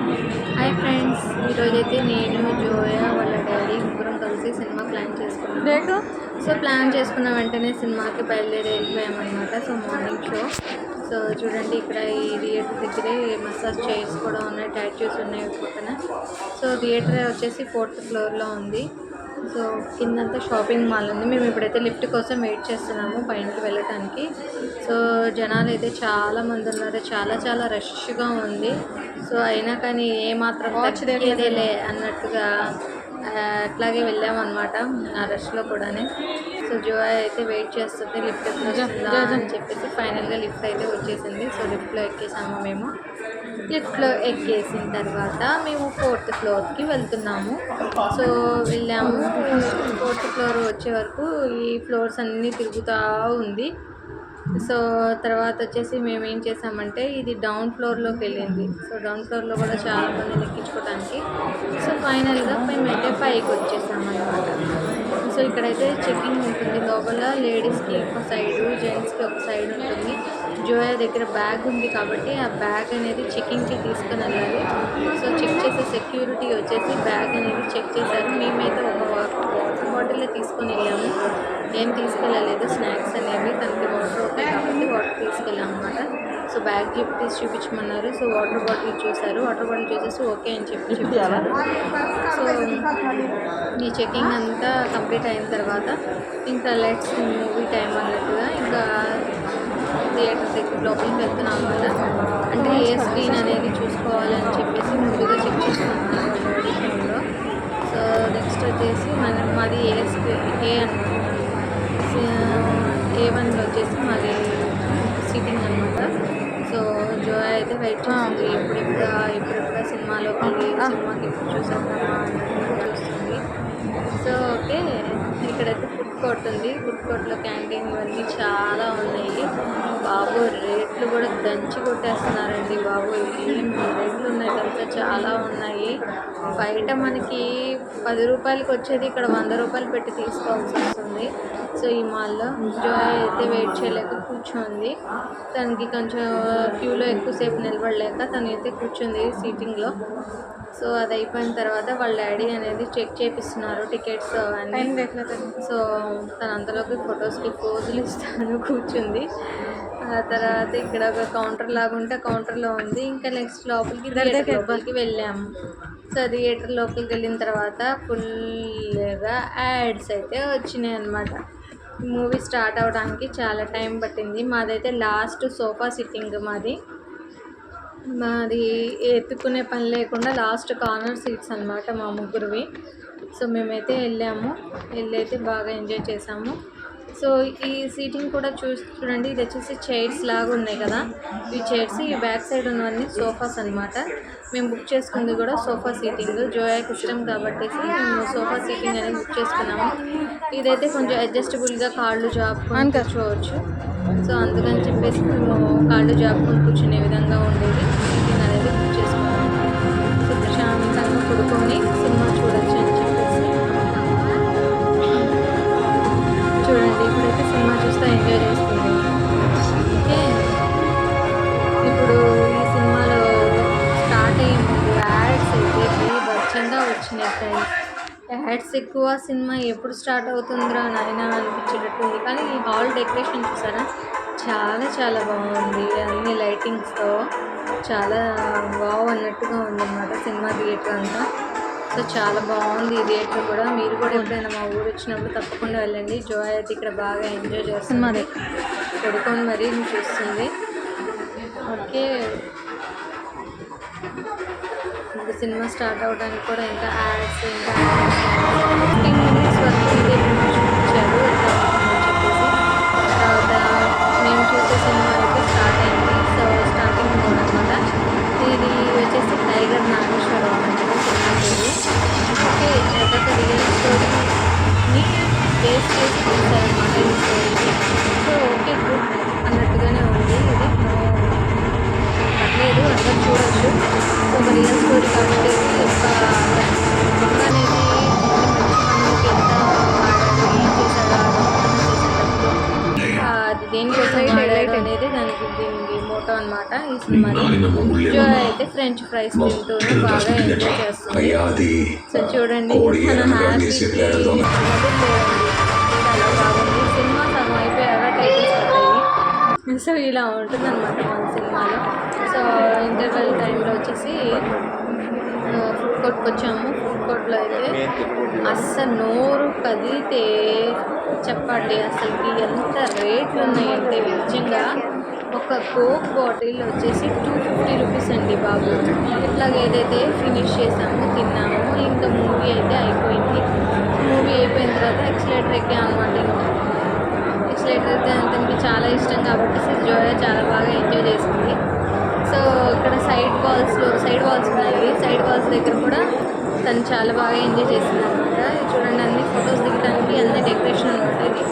Hi friends, ఈరోజైతే నేను జోయా వాళ్ళ డాడీ ముగ్గురం కలిసి సినిమా చేసుకున్నాము. సో ప్లాన్ చేసుకున్న వెంటనే సినిమాకి బయలుదేరి వెళ్ళిపోయామన్నమాట. So morning show. సో చూడండి, ఇక్కడ ఈ థియేటర్ దగ్గరే మసాజ్ చైర్స్ కూడా ఉన్నాయి, టాటూస్ ఉన్నాయి పక్కన. సో థియేటర్ వచ్చేసి 4th ఫ్లోర్లో ఉంది. సో కిందంతా షాపింగ్ మాల్ ఉంది. మేము ఇప్పుడైతే లిఫ్ట్ కోసం వెయిట్ చేస్తున్నాము పైనకి వెళ్ళటానికి. సో జనాలు అయితే చాలామంది ఉన్నారు, చాలా రష్గా ఉంది. సో అయినా కానీ ఏమాత్రం తగ్గేదేలే అన్నట్టుగా అట్లాగే వెళ్ళామన్నమాట ఆ రష్లో కూడా. సో జోయా అయితే వెయిట్ చేస్తుంది లిఫ్ట్ వస్తుందా అని చెప్పేసి. ఫైనల్గా లిఫ్ట్ అయితే వచ్చేసింది. సో లిఫ్ట్లో ఎక్కేసాము మేము. లిఫ్ట్లో ఎక్కేసిన తర్వాత మేము 4th ఫ్లోర్కి వెళ్తున్నాము. సో వెళ్ళాము. 4th ఫ్లోర్ వచ్చే వరకు ఈ ఫ్లోర్స్ అన్నీ తిరుగుతూ ఉంది. సో తర్వాత వచ్చేసి మేము ఏం చేసామంటే ఇది డౌన్ ఫ్లోర్లోకి వెళ్ళింది. సో డౌన్ ఫ్లోర్లో కూడా చాలామంది ఎక్కించుకోవడానికి. సో ఫైనల్గా మేమైతే పైకి వచ్చేసామన్నమాట. సో ఇక్కడైతే చెకింగ్ ఉంటుంది. లోపల లేడీస్కి ఒక సైడు, జెంట్స్కి ఒక సైడ్ ఉంటుంది. జోయా దగ్గర బ్యాగ్ ఉంది కాబట్టి ఆ బ్యాగ్ అనేది చెకింగ్కి తీసుకుని వెళ్ళాలి. సో చెక్ చేసే సెక్యూరిటీ వచ్చేసి బ్యాగ్ అనేది చెక్ చేశారు. మేమైతే ఒక వాటర్ బాటిల్ తీసుకొని వెళ్ళాము, ఏం తీసుకెళ్ళలేదు స్నాక్స్ అనేవి. తనకి వాటర్ ఓకే కాబట్టి వాటర్ తీసుకెళ్ళాం అనమాట. సో బ్యాగ్ తీసి చూపించమన్నారు. సో వాటర్ బాటిల్ చూశారు, వాటర్ బాటిల్ చూసేసి ఓకే అని చూపించారు. సో ఈ చెకింగ్ అంతా కంప్లీట్ అయిన తర్వాత ఇంకా లెట్స్ మూవీ టైం అన్నట్టుగా ఇంకా థియేటర్ దగ్గర లోపలికి వెళ్తున్నాం అనమాట. అంటే ఏ స్క్రీన్ అనేది చూసుకోవాలని చెప్పేసి ముందుగా చెక్ చేసుకుంటున్నాం ఫోన్లో. సో నెక్స్ట్ వచ్చేసి మాది ఏ అనమాట. A1లో వచ్చేసి మాది సీటింగ్ అనమాట. సో జోయా అయితే వెయిట్ చేస్తుంది, ఇప్పుడెప్పుడు సినిమాకి ఎప్పుడు చూసేద్దామా అన్నట్టు చూస్తుంది. సో ఓకే, ఇక్కడైతే ఫుడ్ కోర్ట్ ఉంది. ఫుడ్ కోర్ట్లో క్యాంటీన్ ఇవన్నీ చాలా ఉన్నాయి. బాబు రేట్లు కూడా దంచి కొట్టేస్తున్నారండి బాబు. ఏం రేట్లు ఉన్నాయి కదా, చాలా ఉన్నాయి. బయట మనకి 10 రూపాయలకి వచ్చేది ఇక్కడ 100 రూపాయలు పెట్టి తీసుకోవాల్సి వస్తుంది. సో ఈ మాల్లో జోయా అయితే వెయిట్ చేయలేక కూర్చోంది. తనకి కొంచెం క్యూలో ఎక్కువసేపు నిలబడలేక తనైతే కూర్చుంది సీటింగ్లో. సో అది అయిపోయిన తర్వాత వాళ్ళ డాడీ అనేది చెక్ చేపిస్తున్నారు టికెట్స్ అవన్నీ. సో తన అంతలోకి ఫొటోస్కి పోజులు ఇస్తాను కూర్చుంది. ఆ తర్వాత ఇక్కడ ఒక కౌంటర్ లాగా ఉంటే కౌంటర్లో ఉంది. ఇంకా నెక్స్ట్ లోపలికి వెళ్ళాము. సో థియేటర్ లోపలికి వెళ్ళిన తర్వాత ఫుల్గా యాడ్స్ అయితే వచ్చినాయి అన్నమాట. మూవీ స్టార్ట్ అవడానికి చాలా టైం పట్టింది. మాదైతే లాస్ట్ సోఫా సిట్టింగ్ మాది ఎత్తుకునే పని లేకుండా లాస్ట్ కార్నర్ సీట్స్ అనమాట మా ముగ్గురువి. సో మేమైతే వెళ్ళి అయితే బాగా ఎంజాయ్ చేసాము. సో ఈ సీటింగ్ కూడా చూడండి, ఇది వచ్చేసి చైర్స్ లాగా ఉన్నాయి కదా. ఈ చైర్స్ ఈ బ్యాక్ సైడ్ ఉన్నవన్నీ సోఫాస్ అనమాట. మేము బుక్ చేసుకుంది కూడా సోఫా సీటింగ్. జోయాకి ఇష్టం కాబట్టి మేము సోఫా సీటింగ్ అనేది బుక్ చేసుకున్నాము. ఇదైతే కొంచెం అడ్జస్టబుల్గా కాళ్ళు జాపుకొని కూర్చోవచ్చు. సో అందుకని చెప్పేసి మేము కాళ్ళు జాపుకొని కూర్చునే విధంగా ఉండేది సీటింగ్ అనేది బుక్ చేసుకున్నాము. సో ప్రశాంతంగా పడుకొని సినిమా చూడొచ్చు అని చెప్పేసి. చూడండి, ఇప్పుడైతే సినిమా చూస్తే ఎంజాయ్ చేస్తుంది. ఓకే, ఇప్పుడు ఈ సినిమాలో స్టార్ట్ అయ్యే ముందు యాడ్స్ అయితే బచ్చంగా వచ్చినాయి ఫ్రెండ్స్. యాడ్స్ ఎక్కువ, సినిమా ఎప్పుడు స్టార్ట్ అవుతుందిరా నాయన అనిపించేటట్టుంది. కానీ ఈ హాల్ డెకరేషన్ చూసారా, చాలా బాగుంది. అన్ని లైటింగ్స్తో చాలా అన్నట్టుగా ఉందన్నమాట సినిమా థియేటర్ అంతా. సో చాలా బాగుంది ఈ థియేటర్ కూడా. మీరు కూడా ఎప్పుడైనా మా ఊరు వచ్చినప్పుడు తప్పకుండా వెళ్ళండి. జోయా అయితే ఇక్కడ బాగా ఎంజాయ్ చేస్తుంది, పడుకొని మరీ చూస్తుంది. ఓకే, ఇప్పుడు సినిమా స్టార్ట్ అవ్వడానికి కూడా ఇంకా యాడ్స్ 15 minutes వరకు ఇదే చూపించారు అని చెప్పేసి. తర్వాత మేము చూసే సినిమా అయితే స్టార్ట్ అయింది. సో స్టార్టింగ్ మోడ్ అనమాట. ఇది వచ్చేసి టైగర్ నాగేశ్వరరావు అన్నట్టుగా సినిమా పేరు. ఓకే, ఒక రియల్ స్టోరీని బేస్ చేసి తీశారన్నమాట ఈ స్టోరీని. సో ఓకే, గుడ్ అన్నట్టుగానే ఉంది. ఇది పర్లేదు, అందరూ చూడొచ్చు. సో ఒక రియల్ స్టోరీ కాబట్టి ఒక బుక్ అనేది మంచి ఎంత వాడాడు, ఏం చేశాడు, అది దేనికోసం వాడాడు అనేది దీనికి మోటో అనమాట ఈ సినిమాలో. జోయా అయితే ఫ్రెండ్ ఫ్రెంచ్ ఫ్రైస్ తింటూనే బాగా ఎంజాయ్ చేస్తుంది. సో చూడండి తన హ్యాపీకి చాలా బాగుంది. సినిమా సగం అయిపోయాక టైటిల్స్ పడతాయి. సో ఇలా ఉంటుంది అనమాట మన సినిమాలో. సో ఇంటర్వెల్ టైంలో వచ్చేసి ఫుడ్ కోర్ట్కి వచ్చాము. ఫుడ్ కోర్ట్లో అయితే అస్సలు నోరు కదిలితే చెప్పండి అసలుకి ఎంత రేట్లు ఉన్నాయంటే నిజంగా. ఒక కోక్ బాటిల్ వచ్చేసి 250 రూపీస్ అండి బాబు. ఇట్లాగ ఏదైతే ఫినిష్ చేసామో తిన్నాము. ఇంకా మూవీ అయితే అయిపోయింది. మూవీ అయిపోయిన తర్వాత ఎక్సలేటర్ ఎక్కాం అనమాట. ఇంకా ఎక్సలేటర్ అయితే తనకి చాలా ఇష్టం కాబట్టి జోయా చాలా బాగా ఎంజాయ్ చేసింది. సో ఇక్కడ సైడ్ వాల్స్ ఉన్నాయి. సైడ్ వాల్స్ దగ్గర కూడా తను చాలా బాగా ఎంజాయ్ చేసింది అనమాట. చూడండి అన్ని ఫొటోస్ దిగడానికి అన్ని డెకరేషన్ అనమాట. ఇది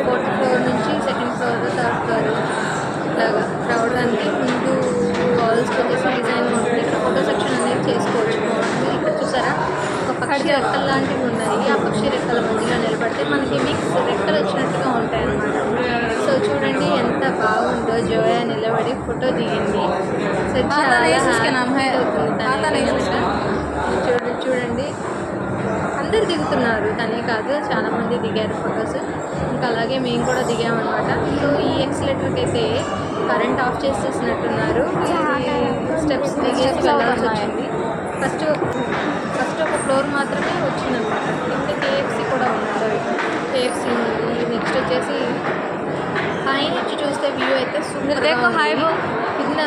4th ఫ్లోర్ నుంచి 2nd ఫ్లోర్ 3rd ఫ్లోర్ ఇలాగా రావడానికి ముందు వాల్స్కి వచ్చేసి డిజైన్ ఉంటుంది. ఇక్కడ ఫోటో సెక్షన్ అనేది చేసుకోవచ్చు. బాగుంటుంది. ఇక్కడ చూసారా ఒక పక్షి రెక్కలు లాంటివి ఉన్నాయి. ఆ పక్షి రెక్కల మధ్యలో నిలబడితే మనకి మిక్స్ రెక్కలు వచ్చినట్టుగా ఉంటాయి అన్నమాట. సో చూడండి ఎంత బాగుందో. జోయా నిలబడి ఫోటో దిగింది. సో చాలా చూడండి అందరు దిగుతున్నారు, తనే కాదు చాలామంది దిగారు ఫొటోస్. ఇంకా అలాగే మేము కూడా దిగామన్నమాట. సో ఈ ఎక్సలేటర్కి అయితే కరెంట్ ఆఫ్ చేసేసినట్టున్నారు. స్టెప్స్ దిగేసి వెళ్ళాల్సి వచ్చింది. ఫస్ట్ ఒక ఫ్లోర్ మాత్రమే వచ్చిందనమాట. కింద KFC కూడా ఉన్నది. KFC ఉంది. నెక్స్ట్ వచ్చేసి పైనుంచి చూస్తే వ్యూ అయితే సూపర్గా ఉంది. కింద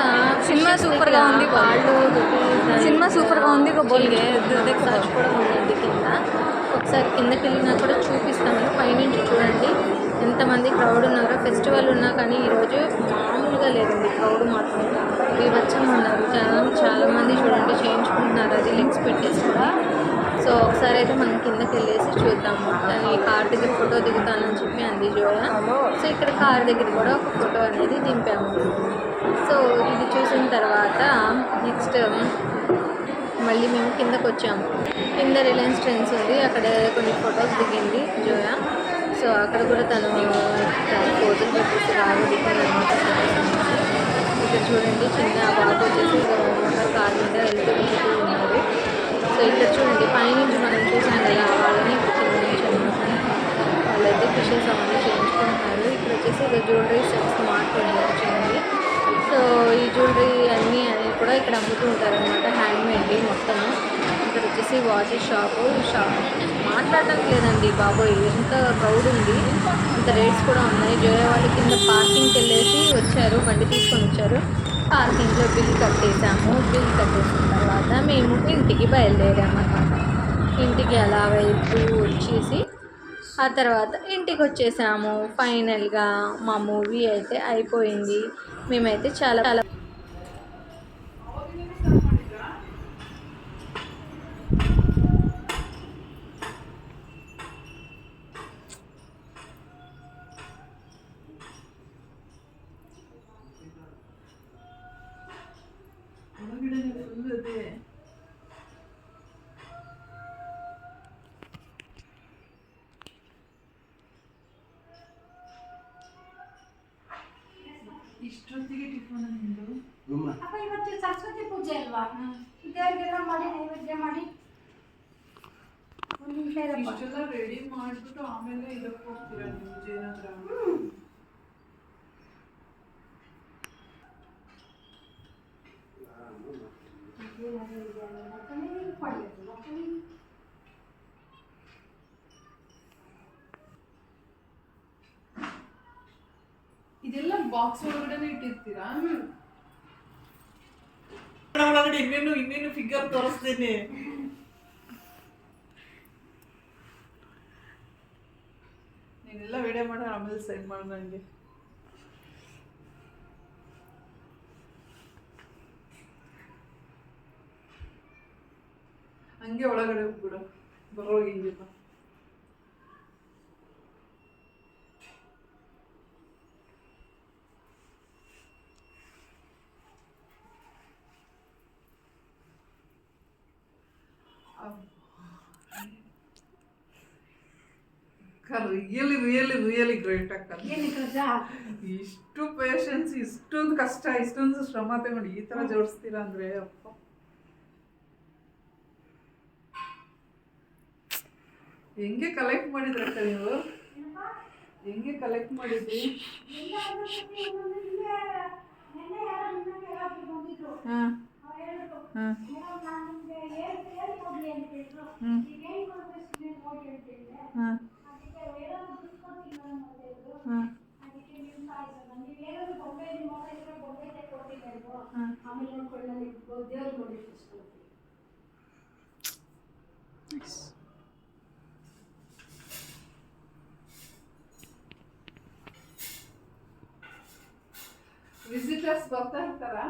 సినిమా సూపర్గా ఉంది. సినిమా సూపర్గా ఉంది. సర్చ్ కూడా ఉందండి కింద. ఒకసారి కిందకి వెళ్ళినా కూడా చూపిస్తాను. పైనుంచి చూడండి ఎంతమంది క్రౌడ్ ఉన్నారో. ఫెస్టివల్ ఉన్నా కానీ ఈరోజు మామూలుగా లేదండి. క్రౌడ్ మాత్రం బీభత్సంగా ఉన్నారు. చాలామంది చూడండి చేయించుకుంటున్నారు అది లెగ్స్ పెట్టేసి కూడా. సో ఒకసారి అయితే మనం కిందకి వెళ్ళేసి చూద్దాము. దాని కార్ దగ్గర ఫోటో దిగుతానని చెప్పి అంది జోయా. సో ఇక్కడ కార్ దగ్గర కూడా ఒక ఫోటో అనేది దింపాము. సో ఇది చూసిన తర్వాత నెక్స్ట్ మళ్ళీ మేము కిందకు వచ్చాము. కింద రిలయన్స్ ట్రెండ్స్ ఉంది. అక్కడ కొన్ని ఫొటోస్ దిగింది జోయా. సో అక్కడ కూడా తను ఫోటోలు పెట్టేసి బాగా దిగింది అనమాట. ఇక్కడ చూడండి చిన్న బాబు వచ్చేసి మోటార్ కార్ మీద వెళ్తూ ఉన్నారు. సో ఇక్కడ చూడండి పైనుంచి మనం చూసాం కదా వాళ్ళని కింద నుంచి అనమాట. వాళ్ళైతే ఫిషెస్ అవన్నీ చేయించుకుంటున్నారు. ఇక్కడ వచ్చేసి ఇక జ్యువెలరీ సెట్స్ మాట్లాడి వచ్చింది. సో ఈ జ్యువెలరీ అన్నీ కూడా ఇక్కడ అమ్ముతూ ఉంటారనమాట. హ్యాండ్మేడ్ మొత్తం. ఇక్కడ వచ్చేసి వాచెస్ షాప్ మాట్లాడడానికి లేదండి బాబోయ్, ఎంత క్రౌడ్ ఉంది. ఇంత రేట్స్ కూడా ఉన్నాయి. జోయా వాళ్ళు కింద పార్కింగ్కి వెళ్ళేసి వచ్చారు, బండి తీసుకొని వచ్చారు. పార్కింగ్లో బిల్ కట్టేసాము. బిల్ కట్టేసిన తర్వాత మేము ఇంటికి బయలుదేరామన్నమాట. ఇంటికి అలా వెళ్తూ వచ్చేసి ఆ తర్వాత ఇంటికి వచ్చేసాము. ఫైనల్గా మా మూవీ అయితే అయిపోయింది. మేమైతే చాలా చాలా ಇಷ್ಟೊತ್ತಿಗೆ ಟಿಫನ್ ನಿಂದು ಅಪ್ಪ ಇವತ್ತು ಸರಸ್ವತಿ ಪೂಜೆ ಅಲ್ವಾ? ದೇವರಿಗೆಲ್ಲ ಮಾಡಿ ನೈವೇದ್ಯ ಮಾಡಿ ಒಂದು ನಿಮಿಷ ಇರಪ್ಪ. ಇಷ್ಟೆಲ್ಲ ರೆಡಿ ಮಾಡಿಬಿಟ್ಟು ಆಮೇಲೆ ಇದಕ್ಕೆ ಹೋಗ್ತೀರಾ ನೀವು ಜಯನಗರ? ಇದೆಲ್ಲ ಬಾಕ್ಸ್ ಒಳಗಡೆ ಇಟ್ಟಿರ್ತೀರಾ? ಒಳಗಡೆ ಇನ್ನೇನು ಫಿಗರ್ ತೋರಿಸ್ತೀನಿ. ನೀನೆಲ್ಲ ವಿಡಿಯೋ ಮಾಡಿ ಆಮೇಲೆ ಸೆಂಡ್ ಮಾಡು ನನಗೆ. ಹಂಗೆ ಒಳಗಡೆ ಹೋಗ್ಬಿಡು, ಬರೋಗಿಂಗಿಲ್ಲ. ರಿಯಲಿ ಗ್ರೇಟ್ ಅಕ್ಕ. ಇಷ್ಟು ಪೇಷನ್ಸ್, ಇಷ್ಟೊಂದು ಕಷ್ಟ, ಇಷ್ಟೊಂದು ಶ್ರಮ ತಗೊಂಡು ಈ ತರ ಜೋಡಿಸ್ತೀರಾ ಅಂದ್ರೆ ಅಪ್ಪ. ಹೆಂಗೆ ಕಲೆಕ್ಟ್ ಮಾಡಿದ್ರಕ್ಕ ನೀವು? ಹೆಂಗೆ ಕಲೆಕ್ಟ್ ಮಾಡಿದ್ರಿ? ಹಾಂ ಹಾಂ ಹಾಂ ಹಾಂ ವಿಸಿಟರ್ಸ್ ಬರ್ತಾ ಇರ್ತಾರಾ?